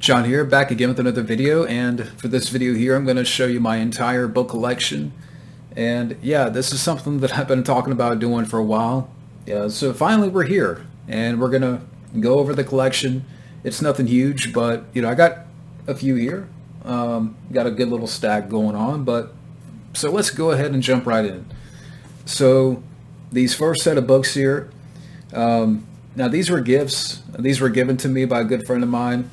John here, back again with another video, and for this video here I'm going to show you my entire book collection. And yeah, this is something that I've been talking about doing for a while. Yeah, so finally we're here, and we're going to go over the collection. It's nothing huge, but I got a few here. Got a good little stack going on, but so let's go ahead and jump right in. So these first set of books here, now these were gifts. These were given to me by a good friend of mine.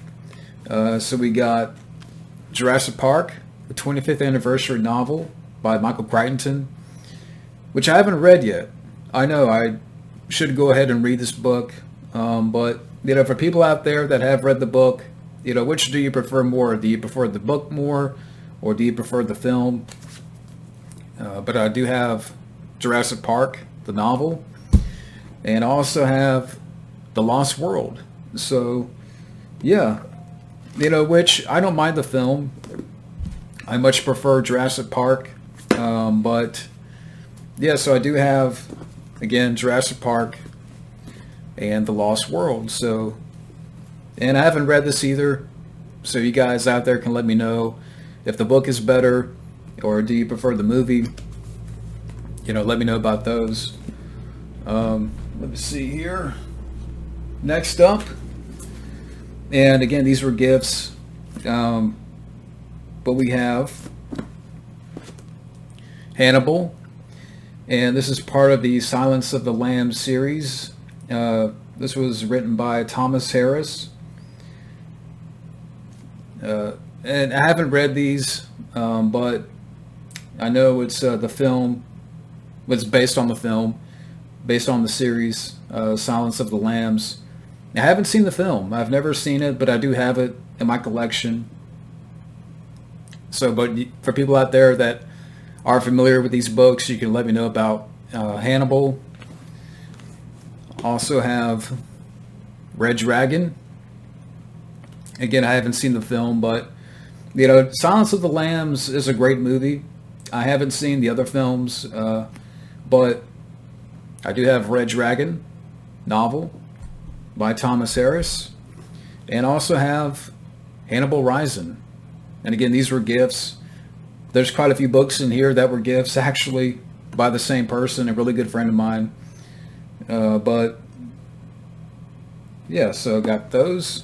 So we got Jurassic Park, the 25th anniversary novel by Michael Crichton, which I haven't read yet. I know I should go ahead and read this book, but for people out there that have read the book, which do you prefer more? Do you prefer the book more, or do you prefer the film? But I do have Jurassic Park, the novel, and I also have The Lost World. So yeah. Which I don't mind the film. I much prefer Jurassic Park. But yeah, so I do have, again, Jurassic Park and The Lost World. So, and I haven't read this either. So you guys out there can let me know if the book is better, or do you prefer the movie? Let me know about those. Let me see here. Next up. And again, these were gifts, but we have Hannibal, and this is part of the Silence of the Lambs series. This was written by Thomas Harris, and I haven't read these, but I know it's the film, it's based on the film, based on the series, Silence of the Lambs. I haven't seen the film. I've never seen it, but I do have it in my collection. So, but for people out there that are familiar with these books, you can let me know about Hannibal. Also have Red Dragon. Again, I haven't seen the film, but Silence of the Lambs is a great movie. I haven't seen the other films, but I do have Red Dragon novel by Thomas Harris, and also have Hannibal Rising. And again, these were gifts. There's quite a few books in here that were gifts, actually, by the same person, a really good friend of mine. But yeah, so got those.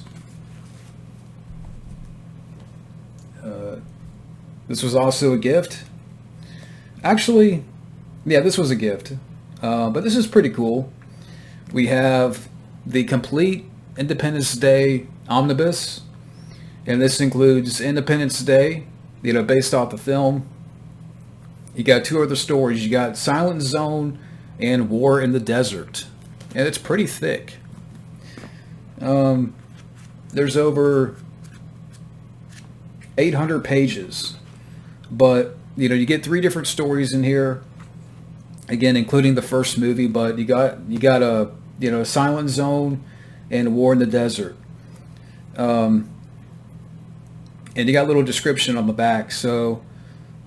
This was also a gift. Actually, yeah, this was a gift. But this is pretty cool. We have the complete Independence Day Omnibus, and this includes Independence Day, based off the film. You got two other stories. You got Silent Zone and War in the Desert, and it's pretty thick. There's over 800 pages, but you get three different stories in here, again including the first movie, but you got a Silent Zone and War in the Desert. And you got a little description on the back. So,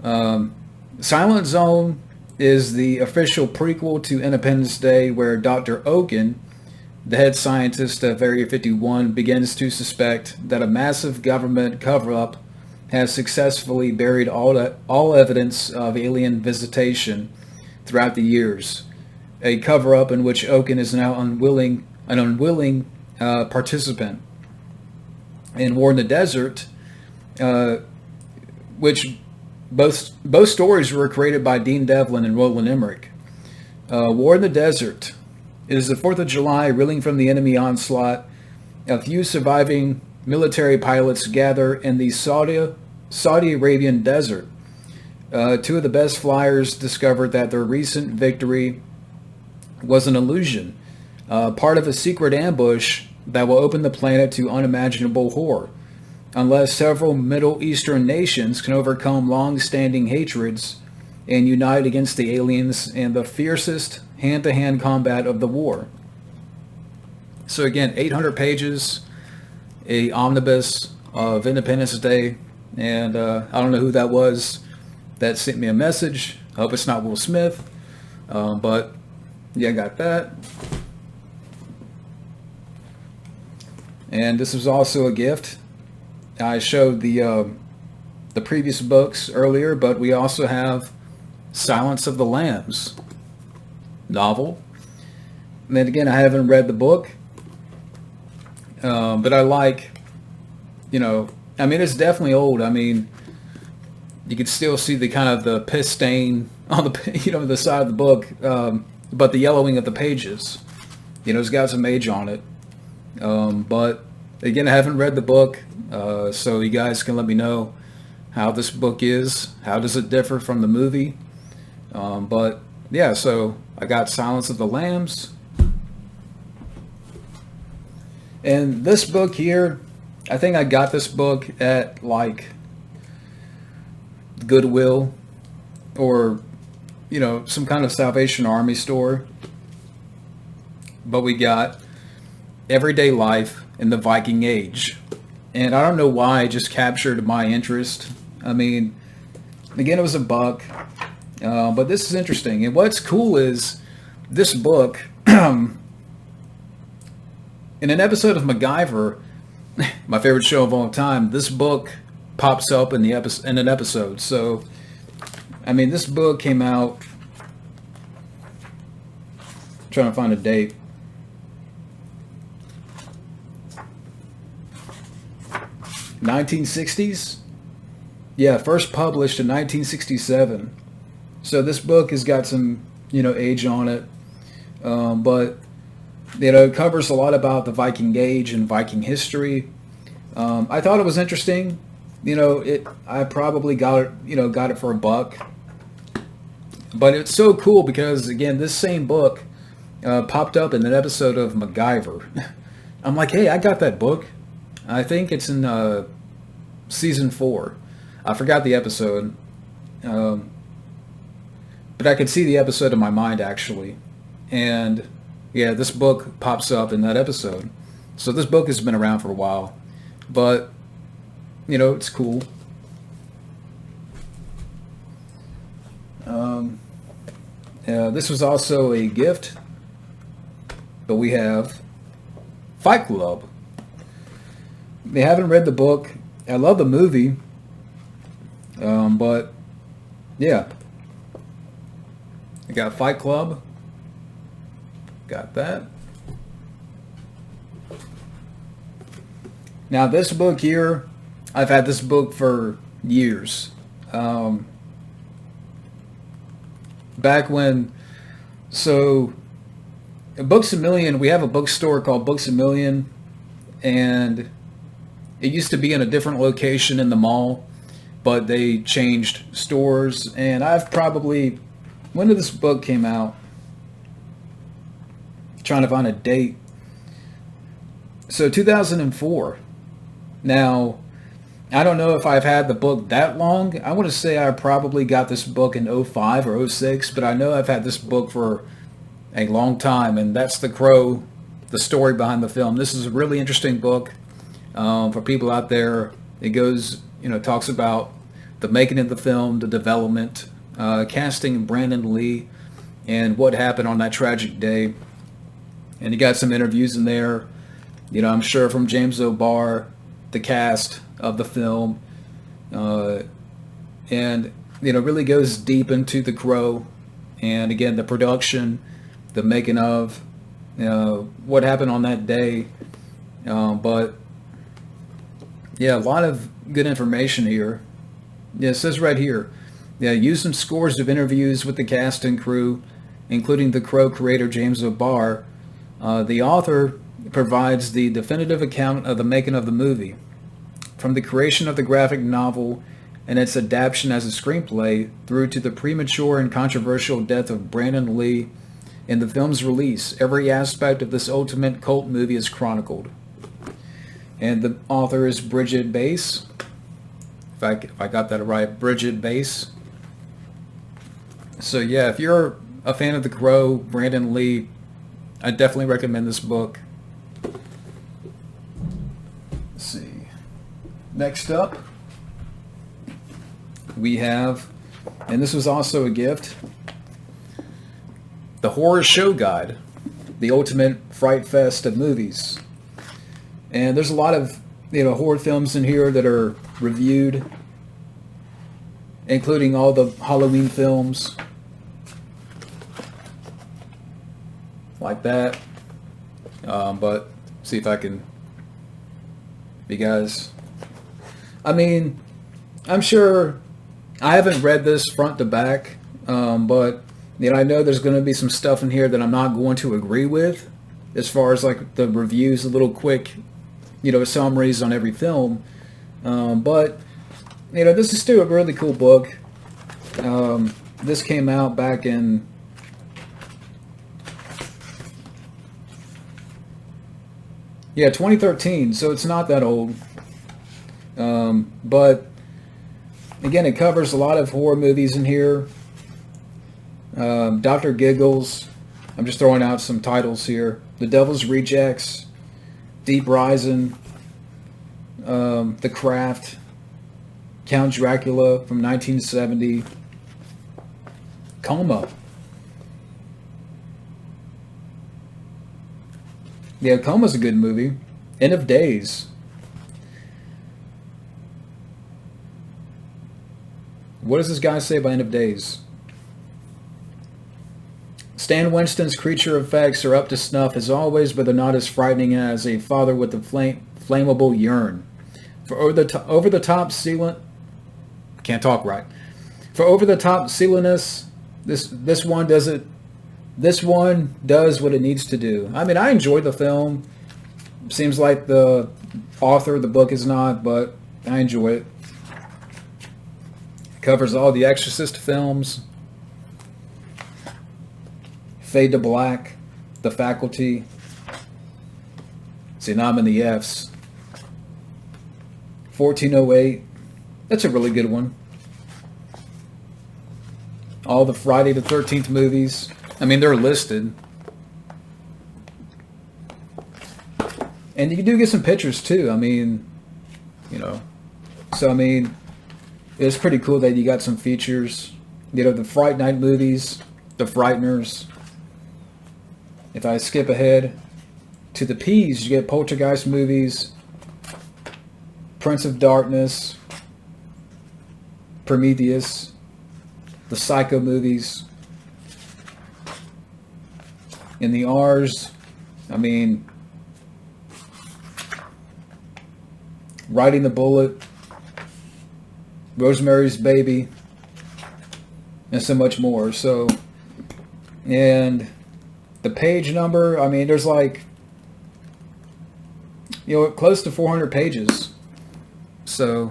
Silent Zone is the official prequel to Independence Day, where Dr. Oken, the head scientist of Area 51, begins to suspect that a massive government cover-up has successfully buried all evidence of alien visitation throughout the years. A cover-up in which Oken is now an unwilling participant. In War in the Desert, which both stories were created by Dean Devlin and Roland Emmerich. War in the Desert is the 4th of July, reeling from the enemy onslaught. A few surviving military pilots gather in the Saudi Arabian desert. Two of the best flyers discovered that their recent victory was an illusion, part of a secret ambush that will open the planet to unimaginable horror, unless several Middle Eastern nations can overcome long-standing hatreds and unite against the aliens in the fiercest hand-to-hand combat of the war. So again, 800 pages, a omnibus of Independence Day, and I don't know who that was that sent me a message. I hope it's not Will Smith, but yeah, I got that. And this was also a gift. I showed the previous books earlier, but we also have Silence of the Lambs novel. And then again, I haven't read the book, but I like, I mean, it's definitely old. I mean, you can still see the kind of the piss stain on the, the side of the book, but the yellowing of the pages, it's got some age on it. But again, I haven't read the book, so you guys can let me know how this book is. How does it differ from the movie? But yeah, so I got Silence of the Lambs. And this book here, I think I got this book at like Goodwill or, some kind of Salvation Army store. But we got Everyday Life in the Viking Age. And I don't know why it just captured my interest. I mean, again, it was a buck. But this is interesting. And what's cool is this book, in an episode of MacGyver, my favorite show of all time, this book pops up in an episode. So, I mean, this book came out, I'm trying to find a date. '60s? Yeah, first published in 1967. So this book has got some, age on it. But, it covers a lot about the Viking Age and Viking history. I thought it was interesting. I probably got it for $1. But it's so cool because, again, this same book popped up in an episode of MacGyver. I'm like, hey, I got that book. I think it's in season 4. I forgot the episode. But I could see the episode in my mind, actually. And, yeah, this book pops up in that episode. So this book has been around for a while. But, it's cool. This was also a gift. But we have Fight Club. They haven't read the book. I love the movie. But, yeah. I got Fight Club. Got that. Now this book here, I've had this book for years. Back when, so Books A Million, we have a bookstore called Books A Million, and it used to be in a different location in the mall, but they changed stores, and I've probably, when did this book came out? Trying to find a date. So 2004. Now, I don't know if I've had the book that long. I want to say I probably got this book in 05 or 06, but I know I've had this book for a long time, and that's The Crow, the story behind the film. This is a really interesting book for people out there. It goes, talks about the making of the film, the development, casting Brandon Lee, and what happened on that tragic day. And you got some interviews in there, I'm sure from James O'Barr, the cast of the film, and really goes deep into The Crow, and again the production, the making of, what happened on that day. But yeah, a lot of good information here. Yeah, it says right here, yeah, using scores of interviews with the cast and crew, including The Crow creator James O'Barr. The author provides the definitive account of the making of the movie, from the creation of the graphic novel and its adaptation as a screenplay through to the premature and controversial death of Brandon Lee in the film's release. Every aspect of this ultimate cult movie is chronicled. And the author is Bridget Bass. If I got that right, Bridget Bass. So yeah, if you're a fan of The Crow, Brandon Lee, I definitely recommend this book. Let's see. Next up, we have, and this was also a gift, The Horror Show Guide, the ultimate fright fest of movies. And there's a lot of, horror films in here that are reviewed, including all the Halloween films, like that. But see if I can, you guys. I mean, I'm sure I haven't read this front to back, but I know there's going to be some stuff in here that I'm not going to agree with, as far as like the reviews, a little quick, summaries on every film. But this is still a really cool book. This came out back in 2013, so it's not that old. But again, it covers a lot of horror movies in here. Dr. Giggles. I'm just throwing out some titles here. The Devil's Rejects, Deep Rising, The Craft, Count Dracula from 1970, Coma. Yeah, Coma's a good movie. End of Days. What does this guy say about End of Days? Stan Winston's creature effects are up to snuff as always, but they're not as frightening as a father with a flammable urn. For over the top sealant, can't talk right. For over the top sealiness, this one does it. This one does what it needs to do. I mean, I enjoyed the film. Seems like the author of the book is not, but I enjoy it. It covers all the Exorcist films. Fade to Black, The Faculty. See, now I'm in the F's. 1408. That's a really good one. All the Friday the 13th movies. I mean, they're listed. And you do get some pictures, too. I mean, So, I mean, it's pretty cool that you got some features. The Fright Night movies, The Frighteners. If I skip ahead to the P's, you get Poltergeist movies, Prince of Darkness, Prometheus, the Psycho movies. In the R's, I mean, Riding the Bullet, Rosemary's Baby, and so much more. So, and the page number, I mean, there's like, close to 400 pages. So,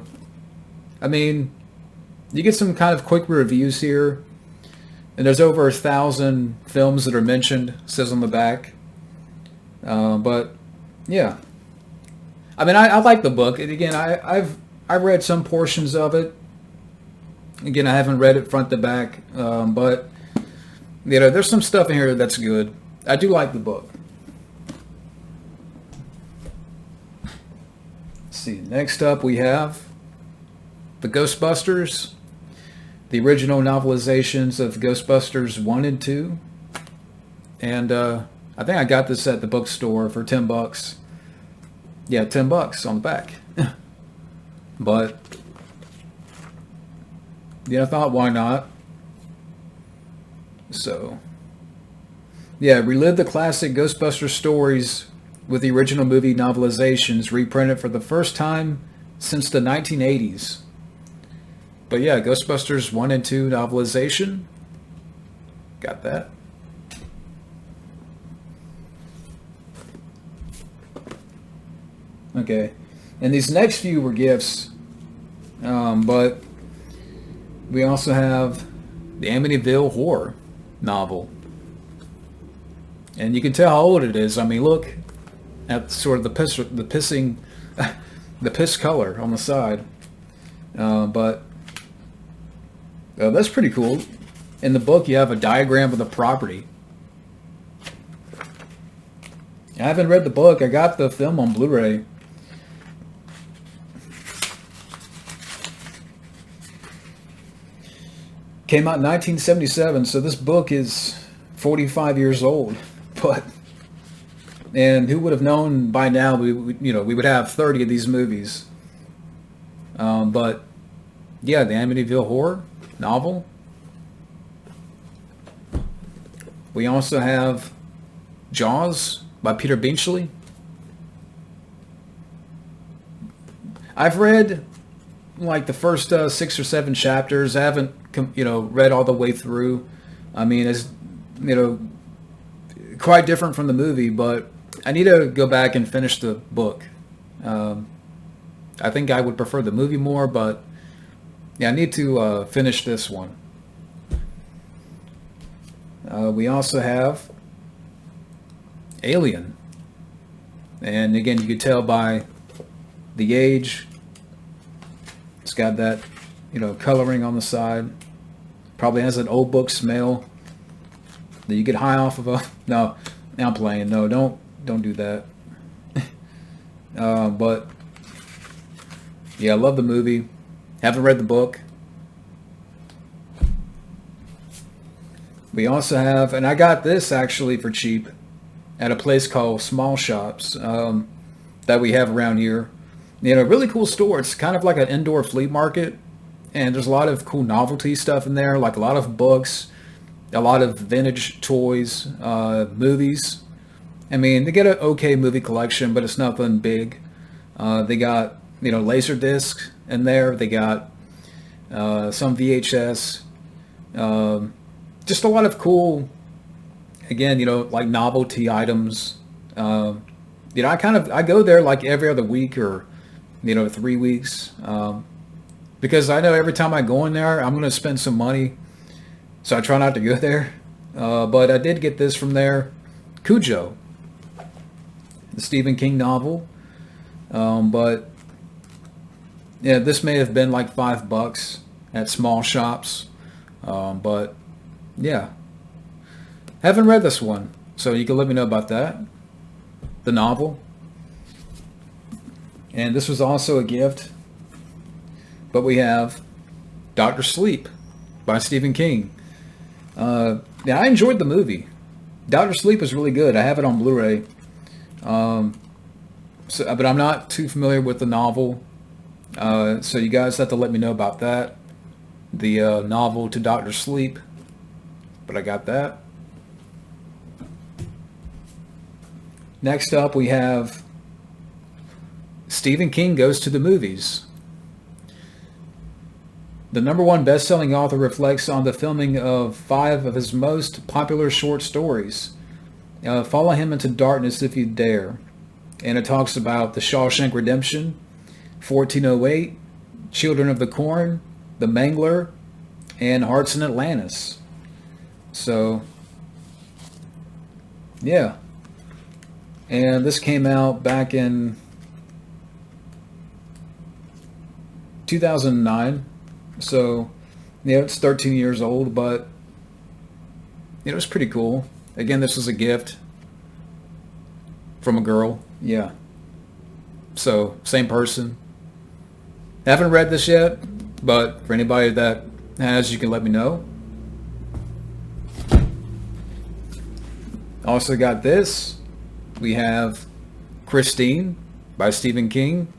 I mean, you get some kind of quick reviews here. And there's over 1,000 films that are mentioned, says on the back. But, yeah. I mean, I like the book. And again, I've read some portions of it. Again, I haven't read it front to back. But, there's some stuff in here that's good. I do like the book. Let's see. Next up, we have the Ghostbusters. The original novelizations of Ghostbusters 1 and 2. And I think I got this at the bookstore for $10. Yeah, $10 on the back. But, I thought, why not? So, yeah, relive the classic Ghostbusters stories with the original movie novelizations reprinted for the first time since the 1980s. But yeah, Ghostbusters 1 and 2 novelization. Got that. Okay. And these next few were gifts. But we also have the Amityville horror novel. And you can tell how old it is. I mean, look at sort of the piss color on the side. But that's pretty cool. In the book, you have a diagram of the property. I haven't read the book. I got the film on Blu-ray. Came out in 1977, so this book is 45 years old. But And who would have known by now we would have 30 of these movies. But yeah, the Amityville horror novel. We also have Jaws by Peter Beansley. I've read like the first 6 or 7 chapters. I haven't read all the way through. I mean, it's quite different from the movie, but I need to go back and finish the book. I think I would prefer the movie more, but yeah, I need to finish this one. We also have Alien. And again, you could tell by the age. It's got that, coloring on the side. Probably has an old book smell that you get high off of. No, I'm playing. No, don't do that. But yeah, I love the movie. Haven't read the book. We also have, and I got this actually for cheap at a place called Small Shops that we have around here. Really cool store. It's kind of like an indoor flea market, and there's a lot of cool novelty stuff in there, like a lot of books, a lot of vintage toys, movies. I mean, they get an okay movie collection, but it's nothing big. They got, laser discs in there. They got some VHS. Just a lot of cool, again, like novelty items. I go there like every other week or, 3 weeks. Because I know every time I go in there, I'm going to spend some money. So I try not to go there. But I did get this from there. Cujo, the Stephen King novel. But yeah, this may have been like $5 at Small Shops. But yeah, haven't read this one, so you can let me know about that. The novel. And this was also a gift. But we have Dr. Sleep by Stephen King. Yeah, I enjoyed the movie. Dr. Sleep is really good. I have it on Blu-ray. But I'm not too familiar with the novel. So you guys have to let me know about that. The novel to Dr. Sleep. But I got that. Next up we have Stephen King Goes to the Movies. The #1 best-selling author reflects on the filming of 5 of his most popular short stories. Follow him into darkness if you dare. And it talks about The Shawshank Redemption, 1408, Children of the Corn, The Mangler, and Hearts in Atlantis. So, yeah. And this came out back in 2009. So, yeah, it's 13 years old, but it was pretty cool. Again, this was a gift from a girl. Yeah. So, same person. Haven't read this yet, but for anybody that has, you can let me know. Also got this. We have Crichton by Stephen King.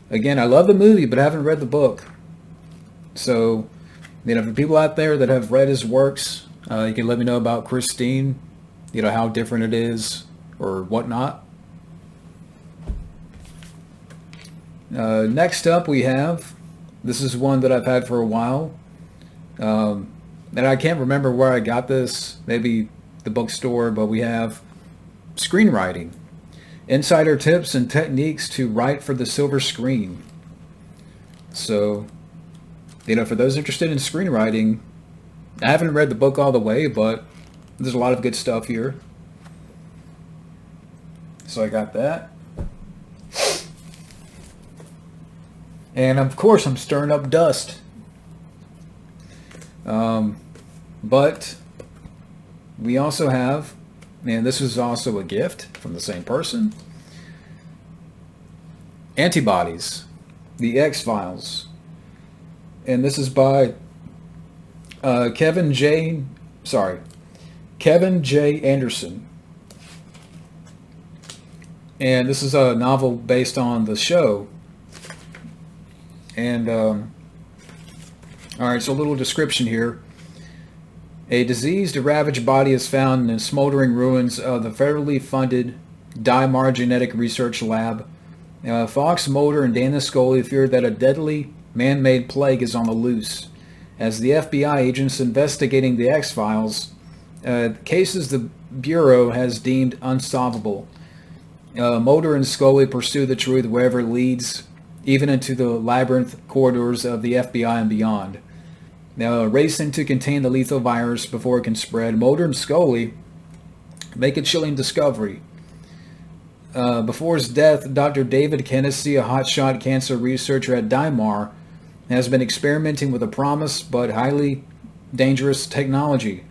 Again, I love the movie, but I haven't read the book. So, for people out there that have read his works, you can let me know about Crichton, how different it is or whatnot. Next up we have, this is one that I've had for a while. And I can't remember where I got this, maybe the bookstore, but we have Screenwriting. Insider tips and techniques to write for the silver screen. So, for those interested in screenwriting, I haven't read the book all the way, but there's a lot of good stuff here. So I got that. And of course I'm stirring up dust. But we also have, and this is also a gift from the same person, Antibodies the X-Files. And this is by Kevin J. Anderson. And this is a novel based on the show. And, alright, so a little description here. A diseased, ravaged body is found in the smoldering ruins of the federally funded Dymar Genetic Research Lab. Fox Mulder and Dana Scully fear that a deadly man-made plague is on the loose. As the FBI agents investigating the X-Files, cases the Bureau has deemed unsolvable. Mulder and Scully pursue the truth wherever it leads, even into the labyrinth corridors of the FBI and beyond. Now, racing to contain the lethal virus before it can spread, Mulder and Scully make a chilling discovery. Before his death, Dr. David Kennedy, a hotshot cancer researcher at Dymar, has been experimenting with a promised but highly dangerous technology,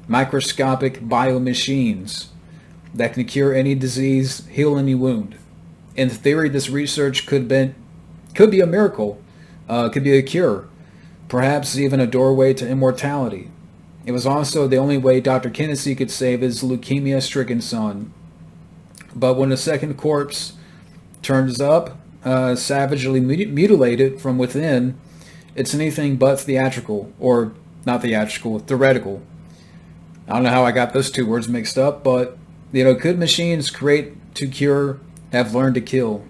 microscopic biomachines that can cure any disease, heal any wound. In theory, this research could be a miracle, could be a cure, perhaps even a doorway to immortality. It was also the only way Dr. Kennedy could save his leukemia-stricken son. But when the second corpse turns up, savagely mutilated from within, it's anything but theatrical, or not theatrical, theoretical. I don't know how I got those two words mixed up, but, could machines create to cure have learned to kill?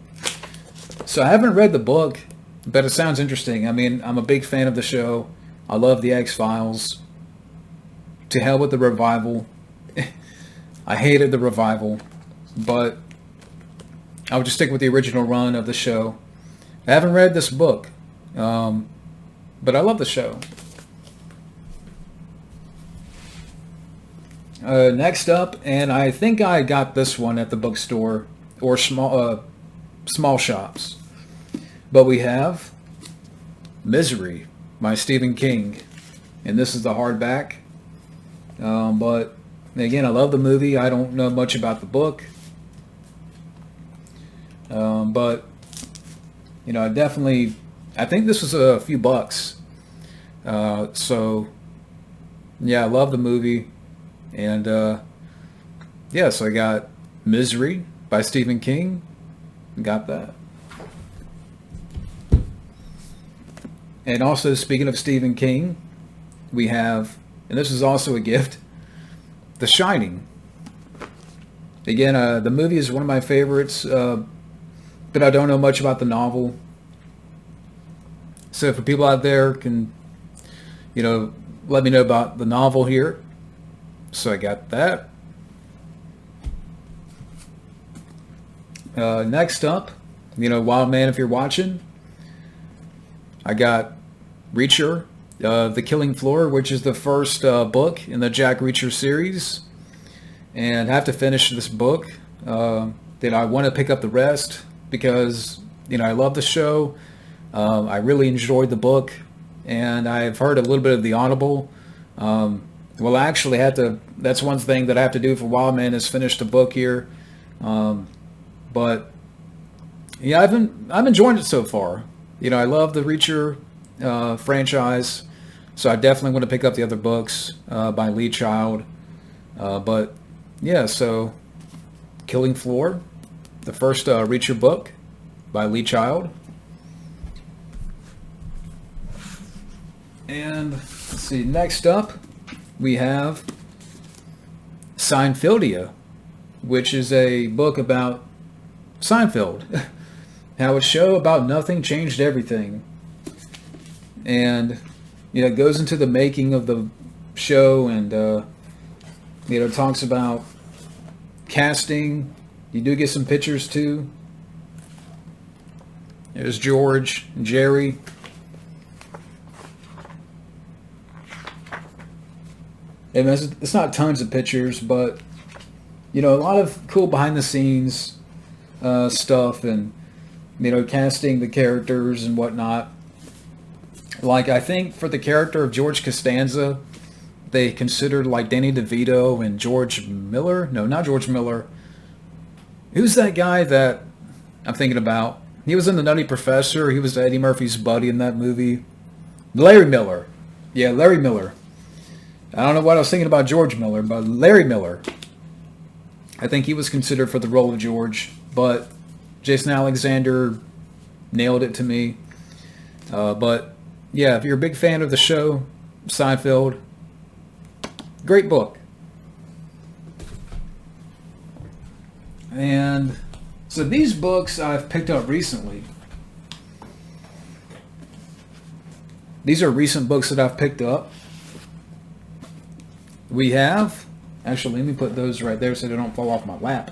So I haven't read the book, but it sounds interesting. I mean, I'm a big fan of the show. I love the X-Files. To hell with the revival. I hated the revival, but I would just stick with the original run of the show. I haven't read this book, but I love the show. Next up, and I think I got this one at the bookstore or small shops, but we have Misery by Stephen King, and this is the hardback. But again, I love the movie. I don't know much about the book, but I think this was a few bucks. So yeah, I love the movie. And, so I got Misery by Stephen King. Got that. And also, speaking of Stephen King, we have, and this is also a gift, The Shining. Again, the movie is one of my favorites, but I don't know much about the novel. So for people out there can, let me know about the novel here. So I got that. Next up, Wild Man, if you're watching, I got Reacher, The Killing Floor, which is the first book in the Jack Reacher series. And I have to finish this book. Then I want to pick up the rest because, I love the show. I really enjoyed the book. And I've heard a little bit of the Audible. Well, I actually had to, that's one thing that I have to do for Wild Man is finish the book here. But yeah, I'm enjoying it so far. I love the Reacher franchise, so I definitely want to pick up the other books by Lee Child. But yeah, so Killing Floor, the first Reacher book by Lee Child. And let's see, next up we have Seinfeldia, which is a book about Seinfeld. How a show about nothing changed everything. And, it goes into the making of the show and, talks about casting. You do get some pictures too. There's George and Jerry. And it's not tons of pictures, but, a lot of cool behind the scenes stuff and, casting the characters and whatnot. Like, I think for the character of George Costanza, they considered like Danny DeVito and George Miller. No, not George Miller. Who's that guy that I'm thinking about? He was in The Nutty Professor. He was Eddie Murphy's buddy in that movie. Larry Miller. Yeah, Larry Miller. I don't know what I was thinking about George Miller, but Larry Miller. I think he was considered for the role of George. but Jason Alexander nailed it to me. But yeah, if you're a big fan of the show, Seinfeld, great book. And so these books I've picked up recently. These are recent books that I've picked up. We have, actually, let me put those right there so they don't fall off my lap.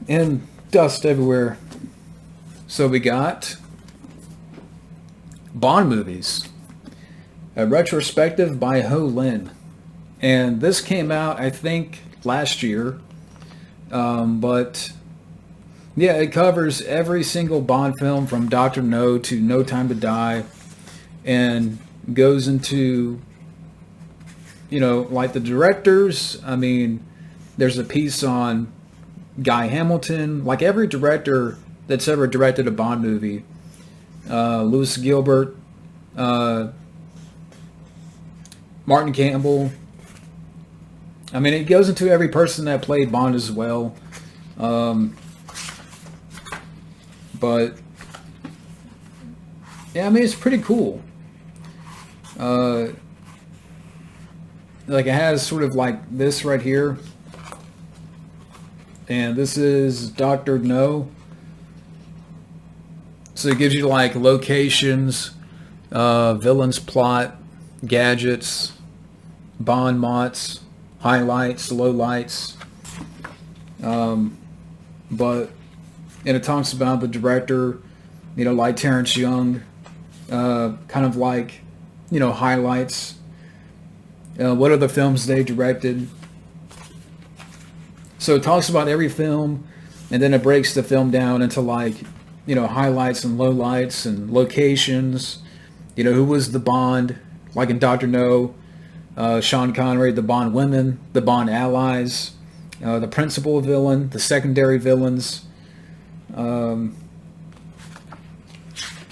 And dust everywhere. So we got Bond movies. A retrospective by Ho Lin. And this came out, I think, last year. But yeah, it covers every single Bond film from Dr. No to No Time to Die, and goes into, you know, like the directors. I mean, there's a piece on Guy Hamilton, like every director that's ever directed a Bond movie. Lewis Gilbert, Martin Campbell. I mean, it goes into every person that played Bond as well. But yeah, I mean, it's pretty cool. Like it has sort of like this right here. And this is Dr. No. So it gives you like locations, villains, plot, gadgets, Bond mots, highlights, lowlights. But and it talks about the director, you know, like Terrence Young, kind of like, you know, highlights. What are the films they directed? So it talks about every film, and then it breaks the film down into like, you know, highlights and lowlights and locations. You know, who was the Bond, like in Dr. No, Sean Connery, the Bond women, the Bond allies, the principal villain, the secondary villains. And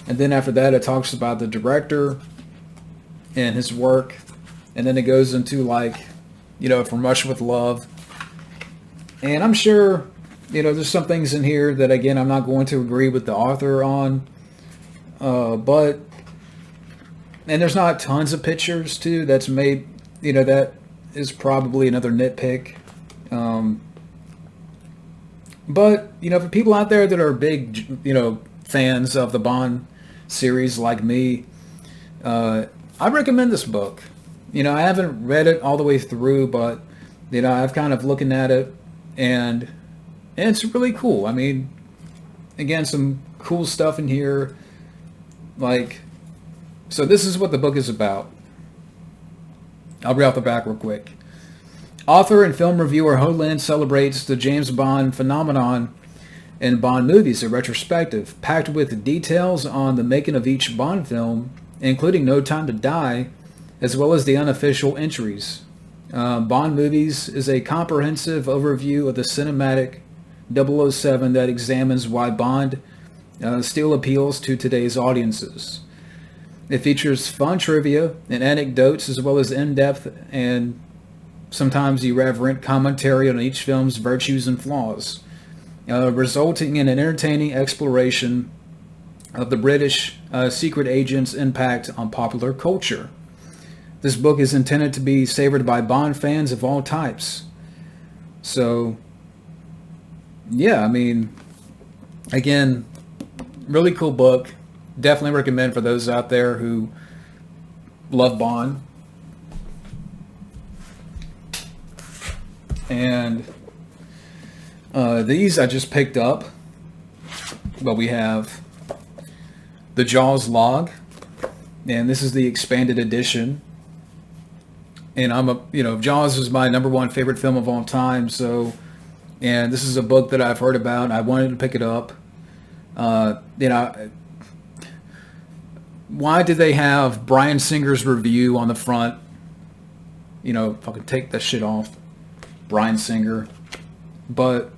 then after that, it talks about the director and his work. And then it goes into like, you know, From Russia with Love. And I'm sure, you know, there's some things in here that, again, I'm not going to agree with the author on. But, and there's not tons of pictures, too, that's made, you know, that is probably another nitpick. But, you know, for people out there that are big, you know, fans of the Bond series like me, I recommend this book. You know, I haven't read it all the way through, but, you know, I've kind of looking at it, and it's really cool. I mean, again, some cool stuff in here. Like, so this is what the book is about. I'll read off the back real quick. Author and film reviewer Ho Lin celebrates the James Bond phenomenon in Bond movies, a retrospective packed with details on the making of each Bond film, including No Time to Die, as well as the unofficial entries. Bond movies is a comprehensive overview of the cinematic 007 that examines why Bond still appeals to today's audiences. It features fun trivia and anecdotes, as well as in-depth and sometimes irreverent commentary on each film's virtues and flaws, resulting in an entertaining exploration of the British secret agent's impact on popular culture. This book is intended to be savored by Bond fans of all types. So, yeah, I mean, again, really cool book. Definitely recommend for those out there who love Bond. And these I just picked up. But we have the Jaws log, and this is the expanded edition. And Jaws is my #1 favorite film of all time. So, and this is a book that I've heard about. I wanted to pick it up. Why did they have Bryan Singer's review on the front? You know, if I could take that shit off. Bryan Singer. But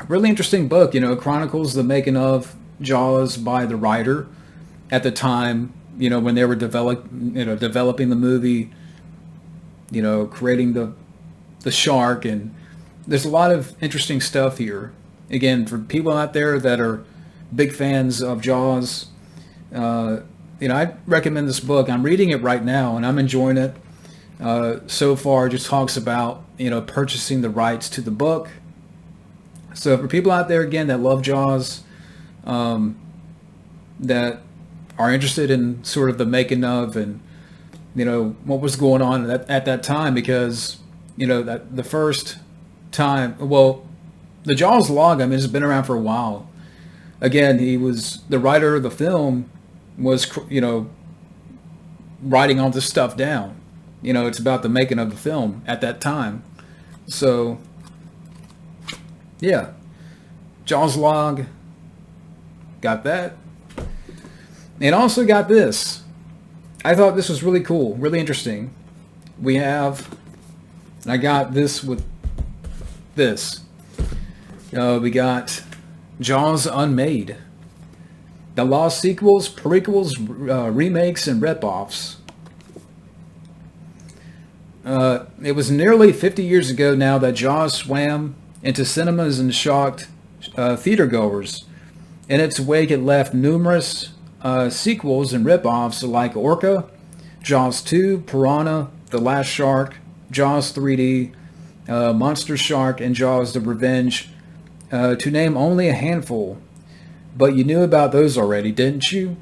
really interesting book. You know, it chronicles the making of Jaws by the writer at the time, you know, when they were developing the movie, you know, creating the shark and, there's a lot of interesting stuff here. Again, for people out there that are big fans of Jaws, I recommend this book. I'm reading it right now, and I'm enjoying it. So far, it just talks about, purchasing the rights to the book. So for people out there, again, that love Jaws, that are interested in sort of the making of and, what was going on at that time, because, that the first time, well, the Jaws log, it's been around for a while. Again, he was the writer of the film, was, writing all this stuff down. It's about the making of the film at that time. So, yeah. Jaws log. Got that. And also got this. I thought this was really cool, really interesting. I got this with this. We got Jaws Unmade. The lost sequels, prequels, remakes, and rip-offs. It was nearly 50 years ago now that Jaws swam into cinemas and shocked theatergoers. In its wake, it left numerous sequels and rip-offs like Orca, Jaws 2, Piranha, The Last Shark, Jaws 3D, Monster Shark, and Jaws the Revenge, to name only a handful. But you knew about those already, didn't you?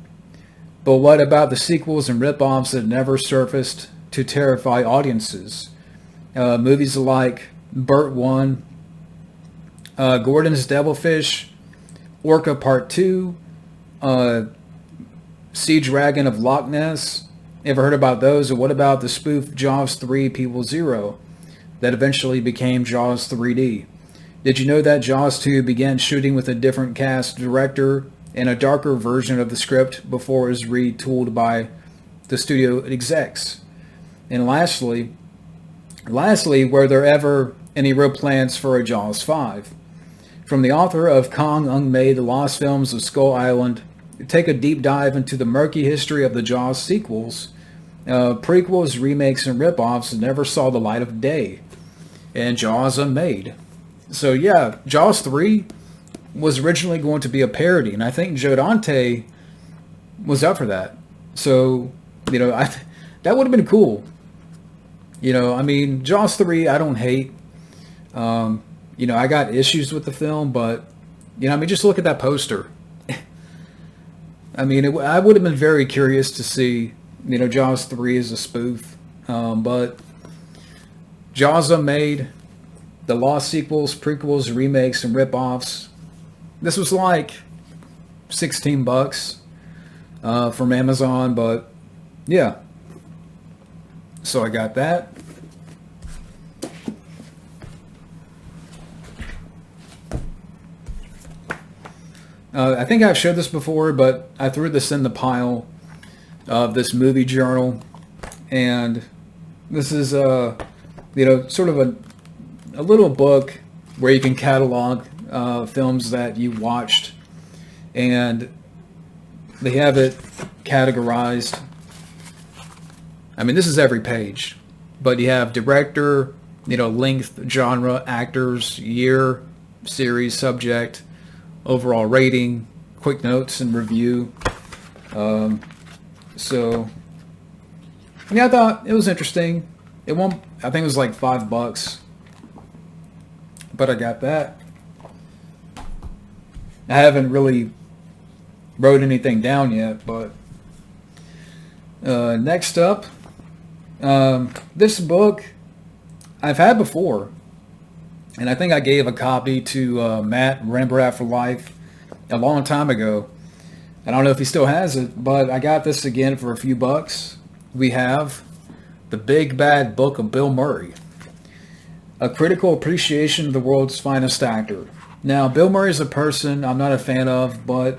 But what about the sequels and rip-offs that never surfaced to terrify audiences? Movies like Burt 1, Gordon's Devilfish, Orca Part 2, Sea Dragon of Loch Ness. Ever heard about those? Or what about the spoof Jaws 3 People Zero that eventually became Jaws 3D? Did you know that Jaws 2 began shooting with a different cast director and a darker version of the script before it was retooled by the studio execs? And lastly, were there ever any real plans for a Jaws 5? From the author of Kong Unmade, The Lost Films of Skull Island, take a deep dive into the murky history of the Jaws sequels, prequels, remakes, and rip-offs that never saw the light of day, and Jaws Unmade. So yeah, Jaws 3 was originally going to be a parody, and I think Joe Dante was up for that. So, that would have been cool. Jaws 3, I don't hate. I got issues with the film, but, just look at that poster. I would have been very curious to see, Jaws 3 as a spoof. But Jaws Unmade, the lost sequels, prequels, remakes, and rip-offs. This was like $16 from Amazon, but yeah. So I got that. I think I've showed this before, but I threw this in the pile of this movie journal, and this is sort of a little book where you can catalog films that you watched, and they have it categorized. This is every page, but you have director, length, genre, actors, year, series, subject, overall rating, quick notes and review. So yeah, I thought it was interesting. I think it was like $5, but I got that. I haven't really wrote anything down yet, but next up, this book I've had before, and I think I gave a copy to Matt, Rembrandt for Life, a long time ago. I don't know if he still has it, but I got this again for a few bucks. We have The Big Bad Book of Bill Murray, a critical appreciation of the world's finest actor. Now, Bill Murray is a person I'm not a fan of, but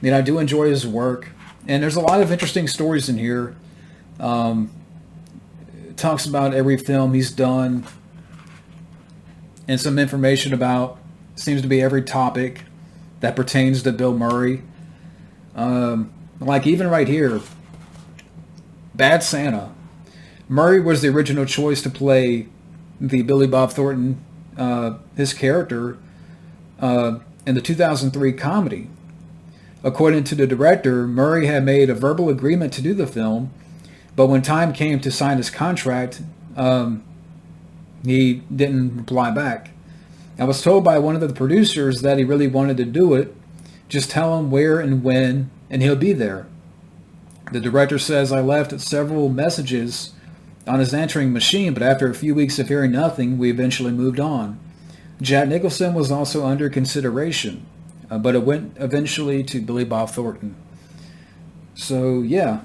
I do enjoy his work, and there's a lot of interesting stories in here. It talks about every film he's done, and some information about, seems to be every topic that pertains to Bill Murray. Like even right here, Bad Santa. Murray was the original choice to play the Billy Bob Thornton his character in the 2003 comedy. According to the director, Murray had made a verbal agreement to do the film, but when time came to sign his contract, he didn't reply back. I was told by one of the producers that he really wanted to do it. Just tell him where and when, and he'll be there. The director says, I left several messages on his answering machine, but after a few weeks of hearing nothing, we eventually moved on. Jack Nicholson was also under consideration, but it went eventually to Billy Bob Thornton. So, yeah.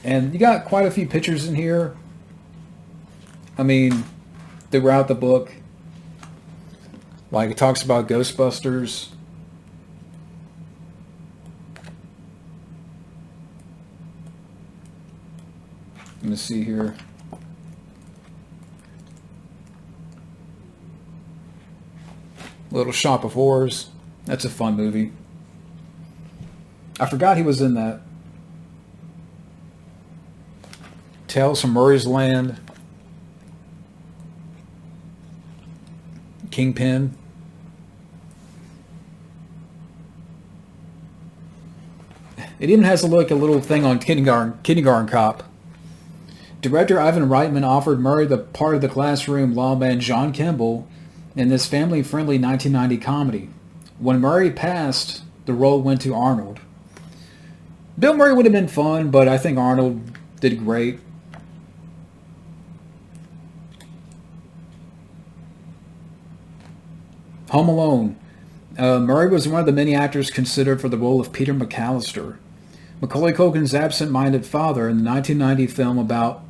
And you got quite a few pictures in here. I mean, throughout the book. Like, it talks about Ghostbusters. Let me see here. Little Shop of Horrors. That's a fun movie. I forgot he was in that. Tales from Murray's Land. Kingpin. It even has a little thing on Kindergarten Cop. Director Ivan Reitman offered Murray the part of the classroom lawman John Kimball in this family-friendly 1990 comedy. When Murray passed, the role went to Arnold. Bill Murray would have been fun, but I think Arnold did great. Home Alone. Murray was one of the many actors considered for the role of Peter McAllister, Macaulay Culkin's absent-minded father in the 1990 film about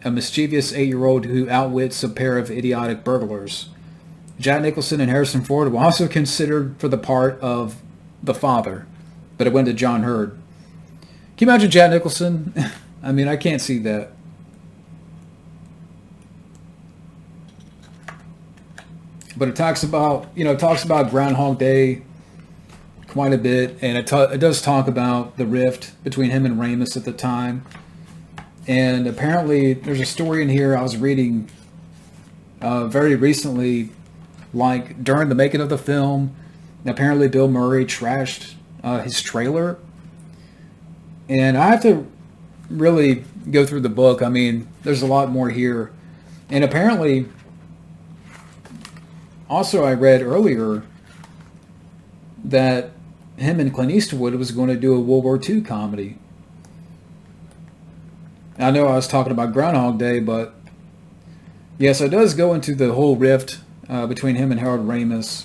a mischievous 8-year-old who outwits a pair of idiotic burglars. Jack Nicholson and Harrison Ford were also considered for the part of the father, but it went to John Hurd. Can you imagine Jack Nicholson? I mean, I can't see that. But it talks about, Groundhog Day quite a bit, and it does talk about the rift between him and Ramis at the time. And apparently, there's a story in here I was reading very recently, like during the making of the film. Apparently, Bill Murray trashed his trailer. And I have to really go through the book. I mean, there's a lot more here. And apparently, also I read earlier that him and Clint Eastwood was going to do a World War II comedy. I know I was talking about Groundhog Day, but yes, it does go into the whole rift between him and Harold Ramis.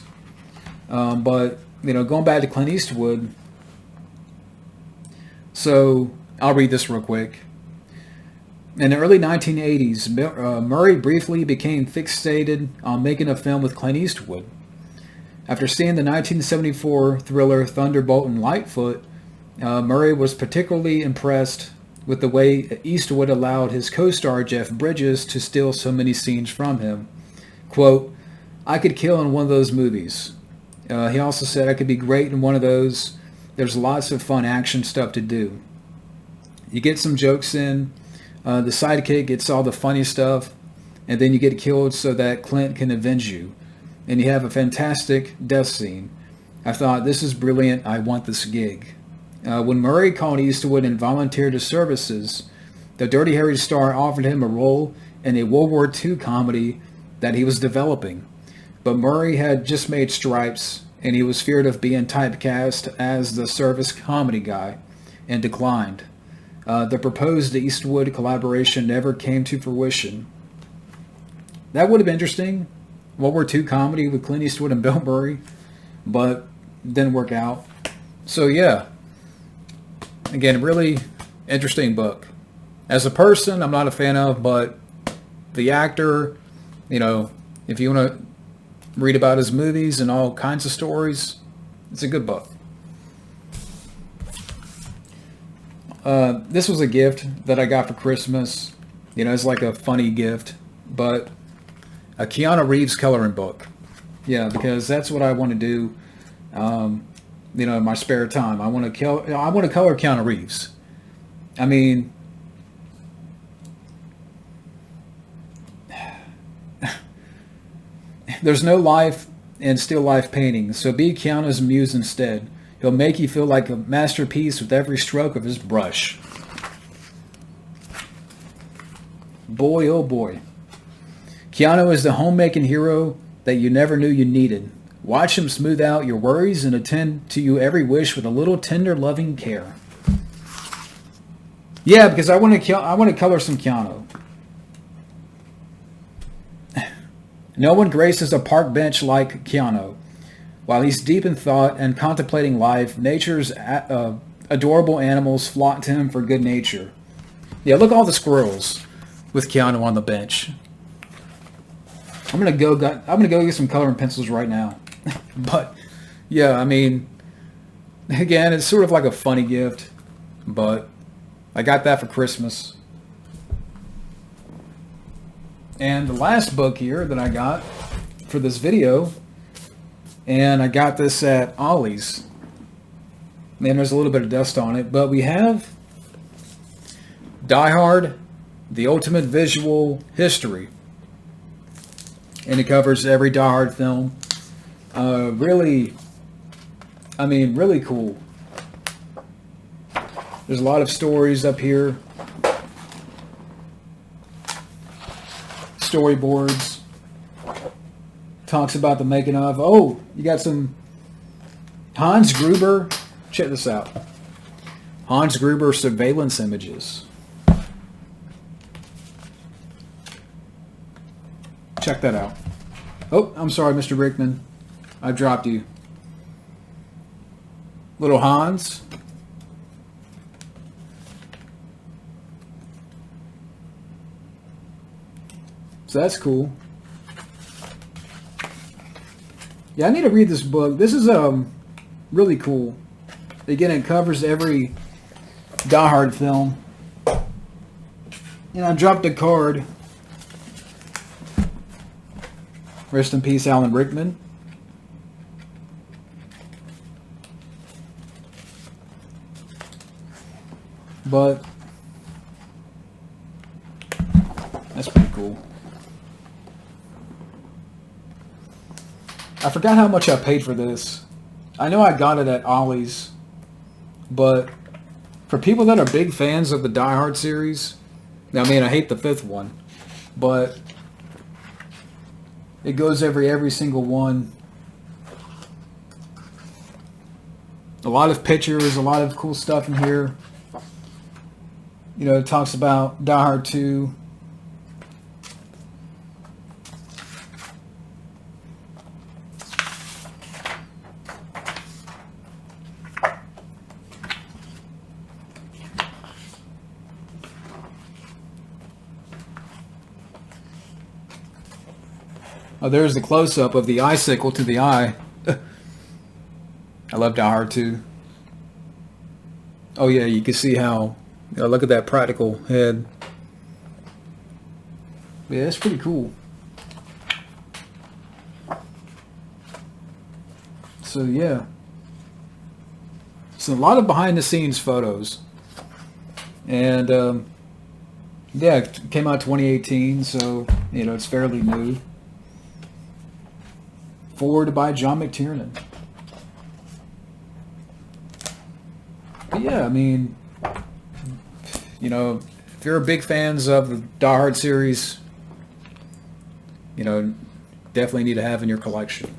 But, going back to Clint Eastwood, so I'll read this real quick. In the early 1980s, Murray briefly became fixated on making a film with Clint Eastwood. After seeing the 1974 thriller Thunderbolt and Lightfoot, Murray was particularly impressed with the way Eastwood allowed his co-star Jeff Bridges to steal so many scenes from him. Quote, I could kill in one of those movies. He also said, I could be great in one of those. There's lots of fun action stuff to do. You get some jokes in, the sidekick gets all the funny stuff, and then you get killed so that Clint can avenge you. And you have a fantastic death scene. I thought, this is brilliant, I want this gig. When Murray called Eastwood and volunteered his services, the Dirty Harry star offered him a role in a World War II comedy that he was developing. But Murray had just made Stripes, and he was feared of being typecast as the service comedy guy, and declined. The proposed Eastwood collaboration never came to fruition. That would have been interesting, World War II comedy with Clint Eastwood and Bill Murray, but didn't work out. So yeah. Again, really interesting book. As a person, I'm not a fan of, but the actor, if you want to read about his movies and all kinds of stories, it's a good book. This was a gift that I got for Christmas. It's like a funny gift, but a Keanu Reeves coloring book. Yeah, because that's what I want to do. In my spare time, I want to color Keanu Reeves. I mean, There's no life in still life paintings, so be Keanu's muse instead. He'll make you feel like a masterpiece with every stroke of his brush. Boy, oh boy. Keanu is the homemaking hero that you never knew you needed. Watch him smooth out your worries and attend to you every wish with a little tender, loving care. Yeah, because I want to color some Keanu. No one graces a park bench like Keanu. While he's deep in thought and contemplating life, nature's adorable animals flock to him for good nature. Yeah, look at all the squirrels with Keanu on the bench. I'm gonna go get some coloring pencils right now. But yeah, I mean, again, it's sort of like a funny gift, but I got that for Christmas. And the last book here that I got for this video, and I got this at Ollie's. Man, there's a little bit of dust on it, but we have Die Hard, the Ultimate Visual History. And it covers every Die Hard film. Really cool. There's a lot of stories up here. Storyboards. Talks about the making of. Oh, you got some Hans Gruber. Check this out. Hans Gruber surveillance images. Check that out. Oh, I'm sorry, Mr. Rickman. I dropped you. Little Hans. So that's cool. Yeah, I need to read this book. This is really cool. Again, it covers every Die Hard film. And I dropped a card. Rest in peace, Alan Rickman. But that's pretty cool. I forgot how much I paid for this. I know I got it at Ollie's, but for people that are big fans of the Die Hard series, I mean, I hate the fifth one, but it goes every single one. A lot of pictures, a lot of cool stuff in here. You know, it talks about Die Hard 2. Oh, there's the close-up of the icicle to the eye. I love Die Hard 2. Oh yeah, you can see how, look at that practical head. Yeah, it's pretty cool. So yeah. So a lot of behind-the-scenes photos. And yeah, it came out 2018, so, it's fairly new. Forward by John McTiernan. But yeah, I mean, if you're big fans of the Die Hard series, definitely need to have in your collection.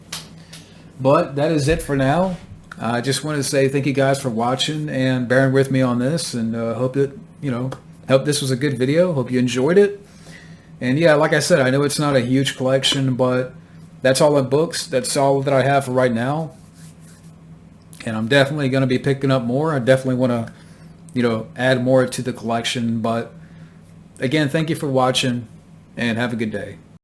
But that is it for now. I just wanted to say thank you guys for watching and bearing with me on this, and hope that, hope this was a good video. Hope you enjoyed it. And yeah, like I said, I know it's not a huge collection, but that's all the books. That's all that I have for right now. And I'm definitely going to be picking up more. I definitely want to, add more to the collection. But again, thank you for watching and have a good day.